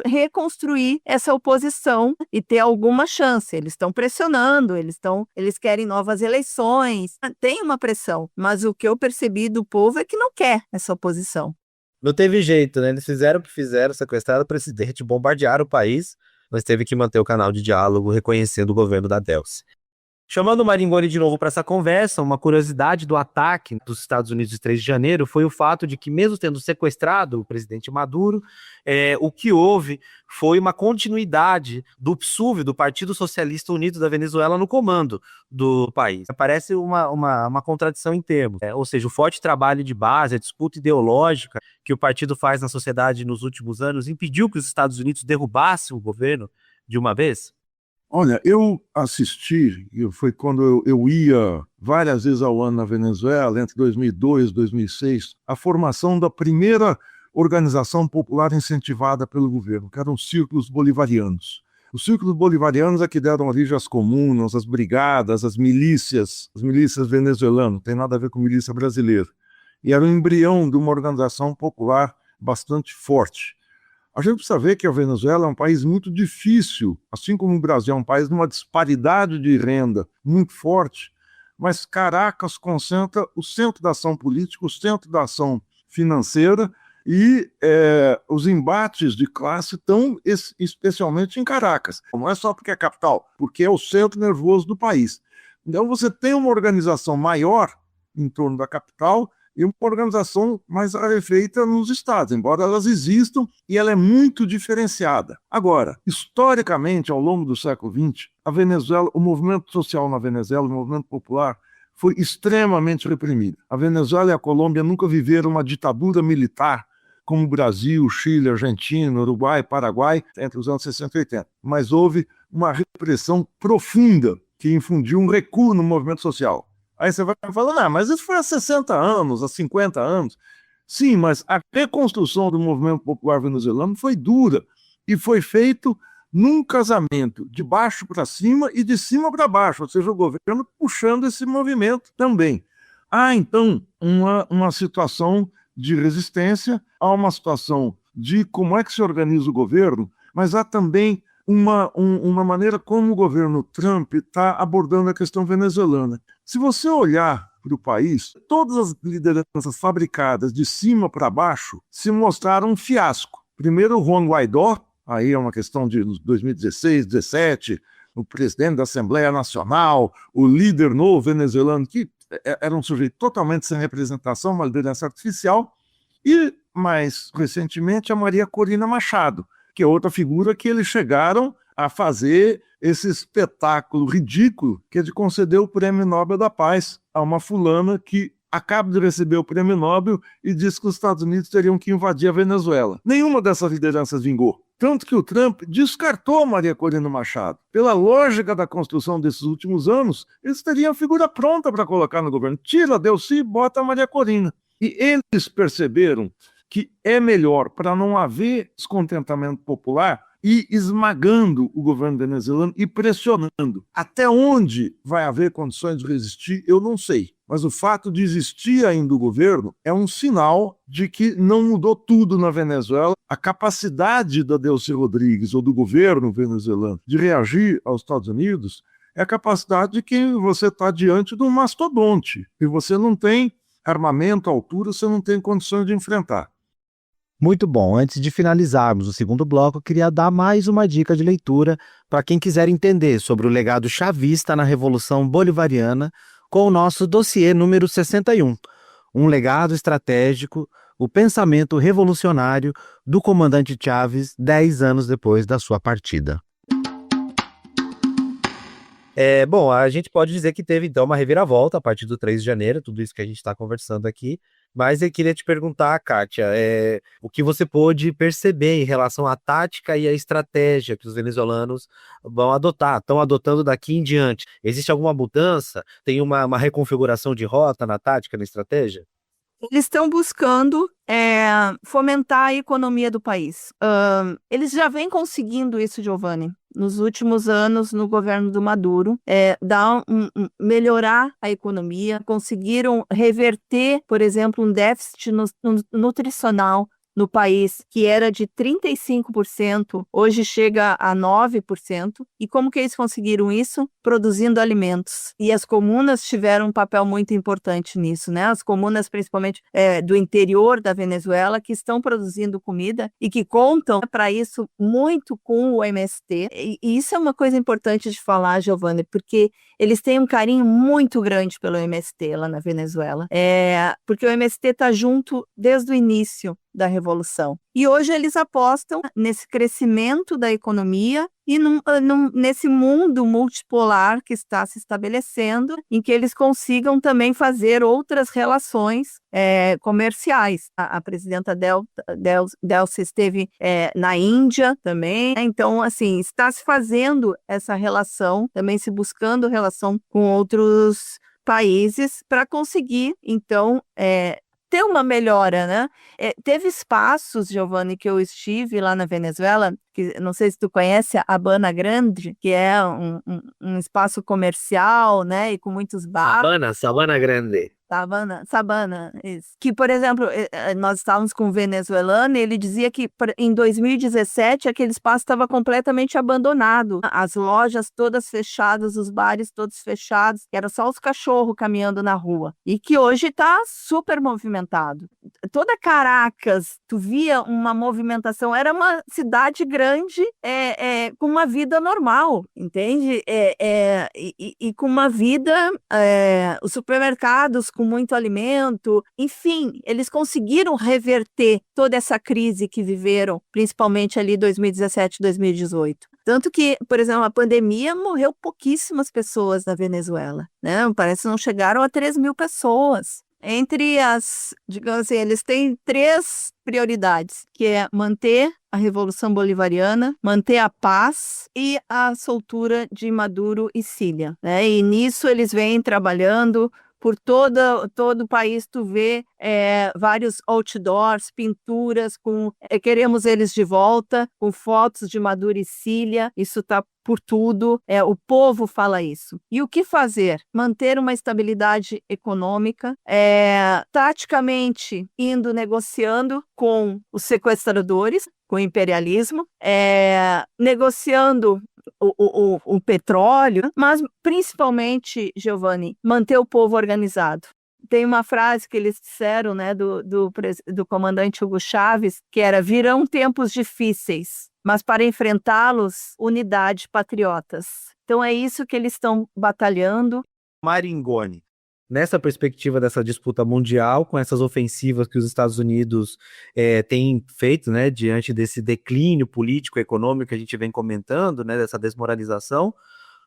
reconstruir essa oposição e ter alguma chance. Eles estão pressionando, eles querem novas eleições, tem uma pressão, mas o que eu percebi do povo é que não quer essa oposição. Não teve jeito, né? Eles fizeram o que fizeram, sequestraram o presidente, bombardearam o país, mas teve que manter o canal de diálogo reconhecendo o governo da Delcy. Chamando o Maringoni de novo para essa conversa, uma curiosidade do ataque dos Estados Unidos de 3 de janeiro foi o fato de que, mesmo tendo sequestrado o presidente Maduro, o que houve foi uma continuidade do PSUV, do Partido Socialista Unido da Venezuela, no comando do país. Parece uma contradição em termos, ou seja, o forte trabalho de base, a disputa ideológica que o partido faz na sociedade nos últimos anos impediu que os Estados Unidos derrubassem o governo de uma vez? Olha, eu assisti, foi quando eu ia várias vezes ao ano na Venezuela, entre 2002 e 2006, a formação da primeira organização popular incentivada pelo governo, que eram os círculos bolivarianos. Os círculos bolivarianos é que deram origem às comunas, às brigadas, às milícias venezuelanas, não tem nada a ver com milícia brasileira. E era o embrião de uma organização popular bastante forte. A gente precisa ver que a Venezuela é um país muito difícil, assim como o Brasil é um país de uma disparidade de renda muito forte, mas Caracas concentra o centro da ação política, o centro da ação financeira, e os embates de classe estão especialmente em Caracas. Não é só porque é capital, porque é o centro nervoso do país. Então você tem uma organização maior em torno da capital e uma organização mais rarefeita nos estados, embora elas existam, e ela é muito diferenciada. Agora, historicamente, ao longo do século XX, a Venezuela, o movimento social na Venezuela, o movimento popular, foi extremamente reprimido. A Venezuela e a Colômbia nunca viveram uma ditadura militar como o Brasil, Chile, Argentina, Uruguai, Paraguai, entre os anos 60 e 80. Mas houve uma repressão profunda que infundiu um recuo no movimento social. Aí você vai falando, mas isso foi há 60 anos, há 50 anos. Sim, mas a reconstrução do movimento popular venezuelano foi dura e foi feito num casamento de baixo para cima e de cima para baixo, ou seja, o governo puxando esse movimento também. Há, então, uma situação de resistência, há uma situação de como é que se organiza o governo, mas há também uma maneira como o governo Trump está abordando a questão venezuelana. Se você olhar para o país, todas as lideranças fabricadas de cima para baixo se mostraram um fiasco. Primeiro, o Juan Guaidó, aí é uma questão de 2016, 2017, o presidente da Assembleia Nacional, o líder novo venezuelano, que era um sujeito totalmente sem representação, uma liderança artificial, e, mais recentemente, a Maria Corina Machado, que é outra figura que eles chegaram a fazer esse espetáculo ridículo, que é de conceder o Prêmio Nobel da Paz a uma fulana que acaba de receber o Prêmio Nobel e diz que os Estados Unidos teriam que invadir a Venezuela. Nenhuma dessas lideranças vingou. Tanto que o Trump descartou Maria Corina Machado. Pela lógica da construção desses últimos anos, eles teriam a figura pronta para colocar no governo. Tira a Delcy e bota a Maria Corina. E eles perceberam que é melhor, para não haver descontentamento popular, ir esmagando o governo venezuelano e pressionando. Até onde vai haver condições de resistir, eu não sei. Mas o fato de existir ainda o governo é um sinal de que não mudou tudo na Venezuela. A capacidade da Delcy Rodrigues ou do governo venezuelano de reagir aos Estados Unidos é a capacidade de que você está diante de um mastodonte e você não tem armamento à altura, você não tem condições de enfrentar. Muito bom. Antes de finalizarmos o segundo bloco, eu queria dar mais uma dica de leitura para quem quiser entender sobre o legado chavista na Revolução Bolivariana com o nosso dossiê número 61, um legado estratégico, o pensamento revolucionário do comandante Chávez 10 anos depois da sua partida. Bom, a gente pode dizer que teve então uma reviravolta a partir do 3 de janeiro, tudo isso que a gente está conversando aqui, mas eu queria te perguntar, Kátia, o que você pôde perceber em relação à tática e à estratégia que os venezuelanos vão adotar, estão adotando daqui em diante. Existe alguma mudança? Tem uma reconfiguração de rota na tática, na estratégia? Eles estão buscando fomentar a economia do país. Eles já vêm conseguindo isso, Giovanni, nos últimos anos no governo do Maduro, melhorar a economia, conseguiram reverter, por exemplo, um déficit nutricional no país, que era de 35%, hoje chega a 9%. E como que eles conseguiram isso? Produzindo alimentos. E as comunas tiveram um papel muito importante nisso, né? As comunas, principalmente do interior da Venezuela, que estão produzindo comida e que contam para isso muito com o MST. E isso é uma coisa importante de falar, Giovanni, porque eles têm um carinho muito grande pelo MST lá na Venezuela. Porque o MST está junto desde o início da Revolução. E hoje eles apostam nesse crescimento da economia e nesse mundo multipolar que está se estabelecendo, em que eles consigam também fazer outras relações comerciais. A presidenta Delcy esteve na Índia também, né? Então, assim, está se fazendo essa relação, também se buscando relação com outros países para conseguir, então, ter uma melhora, né? Teve espaços, Giovanni, que eu estive lá na Venezuela, que não sei se tu conhece a Habana Grande, que é um espaço comercial, né, e com muitos bares. Sabana Grande. Sabana, isso. Que, por exemplo, nós estávamos com um venezuelano e ele dizia que em 2017 aquele espaço estava completamente abandonado. As lojas todas fechadas, os bares todos fechados, era só os cachorros caminhando na rua. E que hoje está super movimentado. Toda Caracas, tu via uma movimentação, era uma cidade grande com uma vida normal, entende? E com uma vida, os supermercados com muito alimento, enfim, eles conseguiram reverter toda essa crise que viveram, principalmente ali 2017, 2018. Tanto que, por exemplo, a pandemia morreu pouquíssimas pessoas na Venezuela, né? Parece que não chegaram a 3.000 pessoas. Entre digamos assim, eles têm 3 prioridades, que é manter a Revolução Bolivariana, manter a paz e a soltura de Maduro e Síria, né? E nisso eles vêm trabalhando por todo o país. Tu vê vários outdoors, pinturas com queremos eles de volta, com fotos de Maduro e Síria. Isso está por tudo, o povo fala isso. E o que fazer? Manter uma estabilidade econômica, taticamente negociando com os sequestradores, com o imperialismo, negociando o petróleo, mas principalmente, Giovanni, manter o povo organizado. Tem uma frase que eles disseram, né, do comandante Hugo Chávez, que era: virão tempos difíceis, mas para enfrentá-los, unidade, patriotas. Então é isso que eles estão batalhando. Maringoni, nessa perspectiva dessa disputa mundial, com essas ofensivas que os Estados Unidos têm feito, né, diante desse declínio político e econômico que a gente vem comentando, né, dessa desmoralização,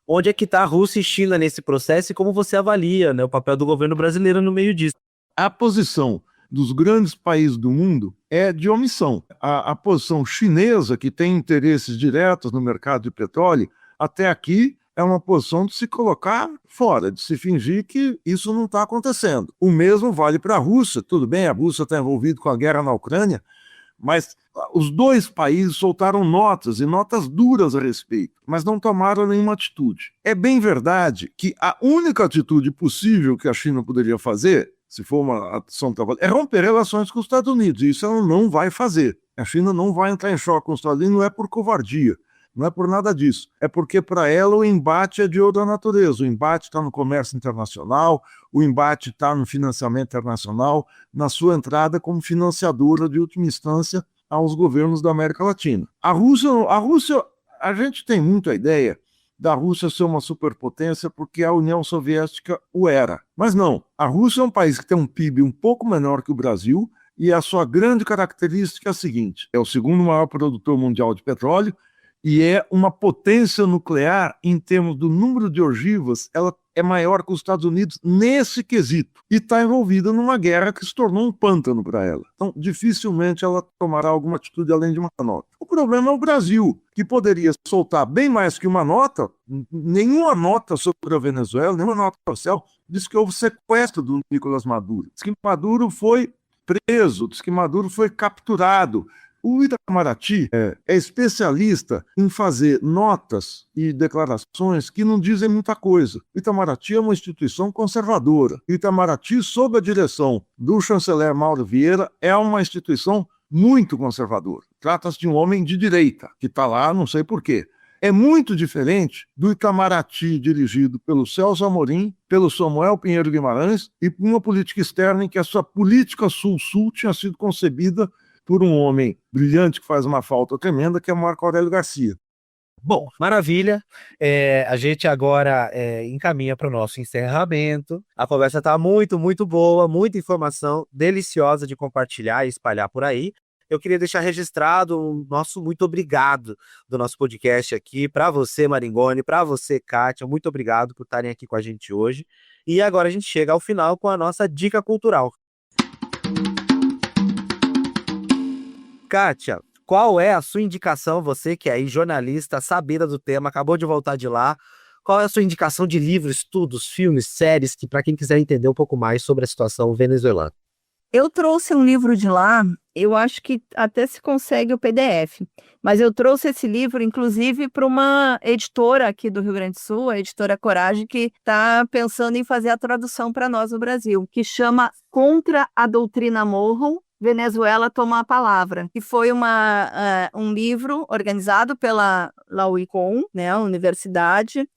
onde é que está a Rússia e China nesse processo e como você avalia, né, o papel do governo brasileiro no meio disso? A posição dos grandes países do mundo é de omissão. A posição chinesa, que tem interesses diretos no mercado de petróleo, até aqui é uma posição de se colocar fora, de se fingir que isso não está acontecendo. O mesmo vale para a Rússia. Tudo bem, a Rússia está envolvida com a guerra na Ucrânia, mas os 2 países soltaram notas, e notas duras a respeito, mas não tomaram nenhuma atitude. É bem verdade que a única atitude possível que a China poderia fazer, se for uma ação é romper relações com os Estados Unidos, e isso ela não vai fazer. A China não vai entrar em choque com os Estados Unidos, não é por covardia, não é por nada disso. É porque para ela o embate é de outra natureza. O embate está no comércio internacional, o embate está no financiamento internacional, na sua entrada como financiadora de última instância aos governos da América Latina. A Rússia, a gente tem muito a ideia da Rússia ser uma superpotência porque a União Soviética o era. Mas não, a Rússia é um país que tem um PIB um pouco menor que o Brasil, e a sua grande característica é a seguinte: é o segundo maior produtor mundial de petróleo, e é uma potência nuclear em termos do número de ogivas. Ela é maior que os Estados Unidos nesse quesito, e está envolvida numa guerra que se tornou um pântano para ela. Então, dificilmente ela tomará alguma atitude além de uma nota. O problema é o Brasil, que poderia soltar bem mais que uma nota. Nenhuma nota sobre a Venezuela, nenhuma nota oficial, diz que houve sequestro do Nicolás Maduro. Diz que Maduro foi preso, diz que Maduro foi capturado. O Itamaraty é especialista em fazer notas e declarações que não dizem muita coisa. O Itamaraty é uma instituição conservadora. O Itamaraty, sob a direção do chanceler Mauro Vieira, é uma instituição muito conservadora. Trata-se de um homem de direita, que está lá, não sei porquê. É muito diferente do Itamaraty dirigido pelo Celso Amorim, pelo Samuel Pinheiro Guimarães, e por uma política externa em que essa política sul-sul tinha sido concebida por um homem brilhante que faz uma falta tremenda, que é Marco Aurélio Garcia. Bom, maravilha. A gente agora encaminha para o nosso encerramento. A conversa está muito, muito boa, muita informação deliciosa de compartilhar e espalhar por aí. Eu queria deixar registrado o nosso muito obrigado do nosso podcast aqui para você, Maringoni, para você, Kátia. Muito obrigado por estarem aqui com a gente hoje. E agora a gente chega ao final com a nossa dica cultural. Kátia, qual é a sua indicação, você que é aí jornalista, sabida do tema, acabou de voltar de lá, qual é a sua indicação de livros, estudos, filmes, séries, que para quem quiser entender um pouco mais sobre a situação venezuelana? Eu trouxe um livro de lá, eu acho que até se consegue o PDF, mas eu trouxe esse livro, inclusive, para uma editora aqui do Rio Grande do Sul, a editora Coragem, que está pensando em fazer a tradução para nós no Brasil, que chama Contra a Doutrina Monroe, Venezuela toma a palavra, que foi um livro organizado pela UICOM, né, a universidade.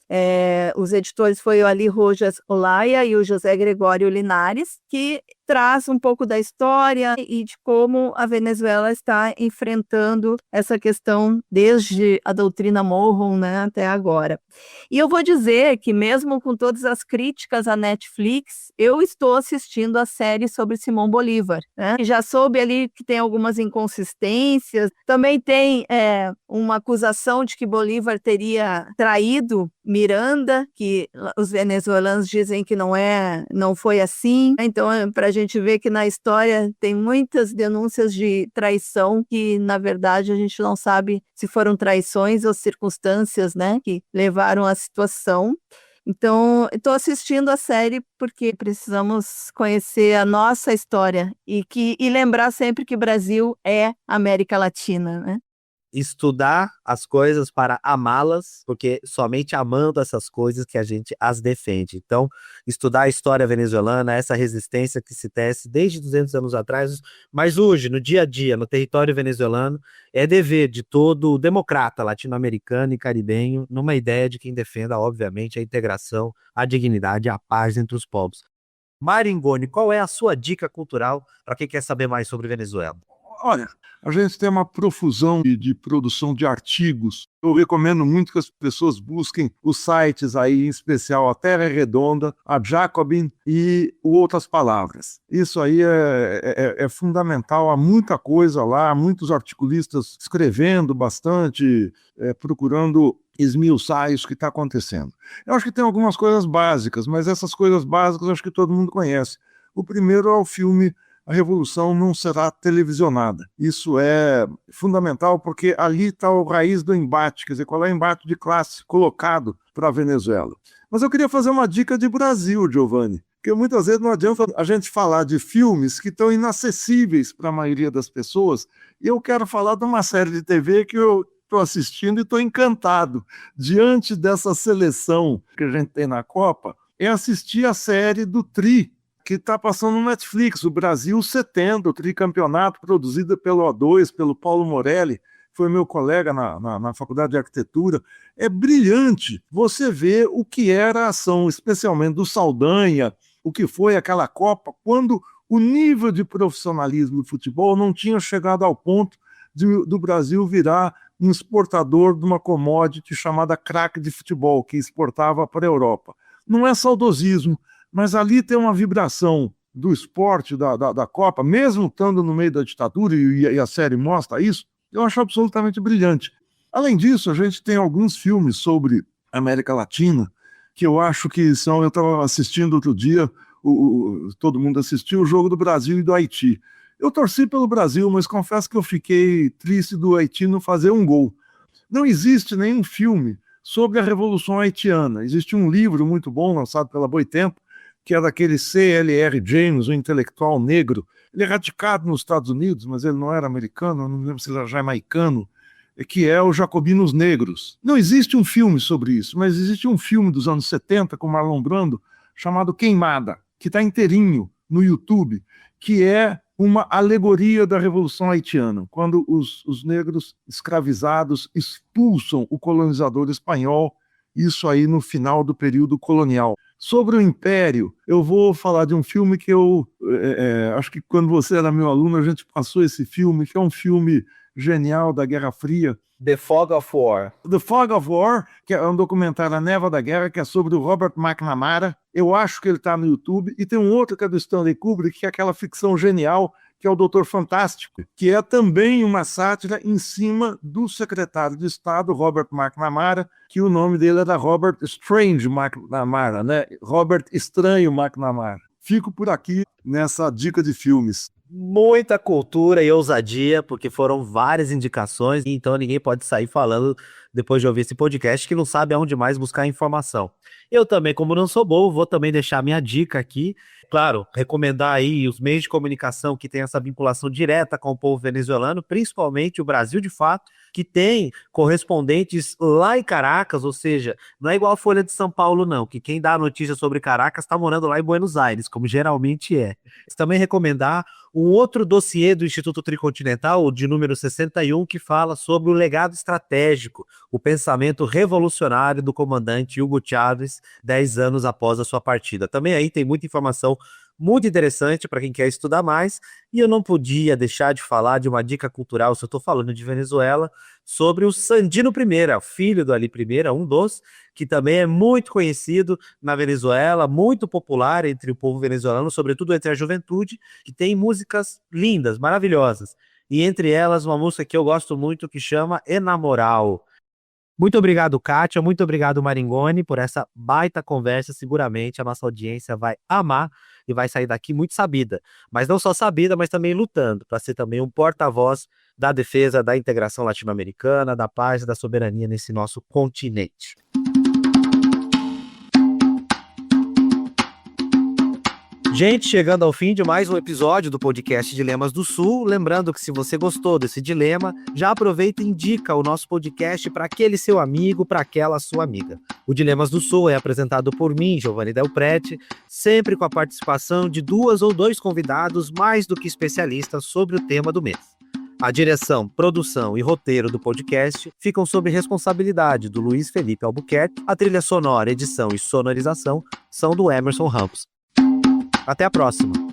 Os editores foi o Ali Rojas Olaya e o José Gregório Linares, que traz um pouco da história e de como a Venezuela está enfrentando essa questão desde a doutrina Monroe, né, até agora. E eu vou dizer que mesmo com todas as críticas à Netflix, eu estou assistindo a série sobre Simão Bolívar, né? Já soube ali que tem algumas inconsistências, também tem uma acusação de que Bolívar teria traído Miranda, que os venezuelanos dizem que não foi assim. Então, para a gente ver que na história tem muitas denúncias de traição que, na verdade, a gente não sabe se foram traições ou circunstâncias, né, que levaram à situação. Então, estou assistindo a série porque precisamos conhecer a nossa história e lembrar sempre que o Brasil é América Latina, né? Estudar as coisas para amá-las, porque somente amando essas coisas que a gente as defende. Então, estudar a história venezuelana, essa resistência que se tece desde 200 anos atrás, mas hoje, no dia a dia, no território venezuelano, é dever de todo democrata latino-americano e caribenho, numa ideia de quem defenda, obviamente, a integração, a dignidade e a paz entre os povos. Maringoni, qual é a sua dica cultural para quem quer saber mais sobre Venezuela? Olha, a gente tem uma profusão de produção de artigos. Eu recomendo muito que as pessoas busquem os sites aí, em especial a Terra é Redonda, a Jacobin e Outras Palavras. Isso aí é fundamental, há muita coisa lá, muitos articulistas escrevendo bastante, procurando esmiuçar isso que está acontecendo. Eu acho que tem algumas coisas básicas, mas essas coisas básicas eu acho que todo mundo conhece. O primeiro é o filme A Revolução Não Será Televisionada. Isso é fundamental porque ali está o raiz do embate, quer dizer, qual é o embate de classe colocado para a Venezuela. Mas eu queria fazer uma dica de Brasil, Giovanni, porque muitas vezes não adianta a gente falar de filmes que estão inacessíveis para a maioria das pessoas, e eu quero falar de uma série de TV que eu estou assistindo e estou encantado. Diante dessa seleção que a gente tem na Copa, é assistir a série do Tri, que está passando no Netflix, o Brasil 70, o tricampeonato produzido pelo O2, pelo Paulo Morelli, foi meu colega na Faculdade de Arquitetura. É brilhante você ver o que era a ação, especialmente do Saldanha, o que foi aquela Copa, quando o nível de profissionalismo do futebol não tinha chegado ao ponto do Brasil virar um exportador de uma commodity chamada craque de futebol, que exportava para a Europa. Não é saudosismo, mas ali tem uma vibração do esporte da Copa, mesmo estando no meio da ditadura, e a série mostra isso, eu acho absolutamente brilhante. Além disso, a gente tem alguns filmes sobre América Latina, que eu acho que são... Eu estava assistindo outro dia, todo mundo assistiu, o jogo do Brasil e do Haiti. Eu torci pelo Brasil, mas confesso que eu fiquei triste do Haiti não fazer um gol. Não existe nenhum filme sobre a Revolução Haitiana. Existe um livro muito bom, lançado pela Boitempo, que é daquele C.L.R. James, um intelectual negro. Ele é radicado nos Estados Unidos, mas ele não era americano, não lembro se ele era jamaicano, que é o Jacobinos Negros. Não existe um filme sobre isso, mas existe um filme dos anos 70, com Marlon Brando, chamado Queimada, que está inteirinho no YouTube, que é uma alegoria da Revolução Haitiana, quando os negros escravizados expulsam o colonizador espanhol, isso aí no final do período colonial. Sobre o Império, eu vou falar de um filme que eu acho que quando você era meu aluno, a gente passou esse filme, que é um filme genial da Guerra Fria. The Fog of War. The Fog of War, que é um documentário A Névoa da Guerra, que é sobre o Robert McNamara. Eu acho que ele está no YouTube. E tem um outro que é do Stanley Kubrick, que é aquela ficção genial, que é o Doutor Fantástico, que é também uma sátira em cima do secretário de Estado, Robert McNamara, que o nome dele era Robert Strange McNamara, né? Robert Estranho McNamara. Fico por aqui nessa dica de filmes. Muita cultura e ousadia, porque foram várias indicações, então ninguém pode sair falando depois de ouvir esse podcast, que não sabe aonde mais buscar informação. Eu também, como não sou bobo, vou também deixar minha dica aqui. Claro, recomendar aí os meios de comunicação que têm essa vinculação direta com o povo venezuelano, principalmente o Brasil de Fato, que tem correspondentes lá em Caracas, ou seja, não é igual a Folha de São Paulo, não, que quem dá a notícia sobre Caracas está morando lá em Buenos Aires, como geralmente é. Também recomendar um outro dossiê do Instituto Tricontinental, de número 61, que fala sobre o legado estratégico, o pensamento revolucionário do comandante Hugo Chávez, 10 anos após a sua partida. Também aí tem muita informação muito interessante para quem quer estudar mais, e eu não podia deixar de falar de uma dica cultural, se eu estou falando de Venezuela, sobre o Sandino I, o filho do Ali I, um dos, que também é muito conhecido na Venezuela, muito popular entre o povo venezuelano, sobretudo entre a juventude, que tem músicas lindas, maravilhosas, e entre elas uma música que eu gosto muito que chama Enamoral. Muito obrigado, Kátia, muito obrigado, Maringoni, por essa baita conversa. Seguramente a nossa audiência vai amar e vai sair daqui muito sabida. Mas não só sabida, mas também lutando para ser também um porta-voz da defesa da integração latino-americana, da paz e da soberania nesse nosso continente. Gente, chegando ao fim de mais um episódio do podcast Dilemas do Sul, lembrando que se você gostou desse dilema, já aproveita e indica o nosso podcast para aquele seu amigo, para aquela sua amiga. O Dilemas do Sul é apresentado por mim, Giovanni Del Prete, sempre com a participação de 2 ou 2 convidados mais do que especialistas sobre o tema do mês. A direção, produção e roteiro do podcast ficam sob responsabilidade do Luiz Felipe Albuquerque, a trilha sonora, edição e sonorização são do Emerson Ramos. Até a próxima!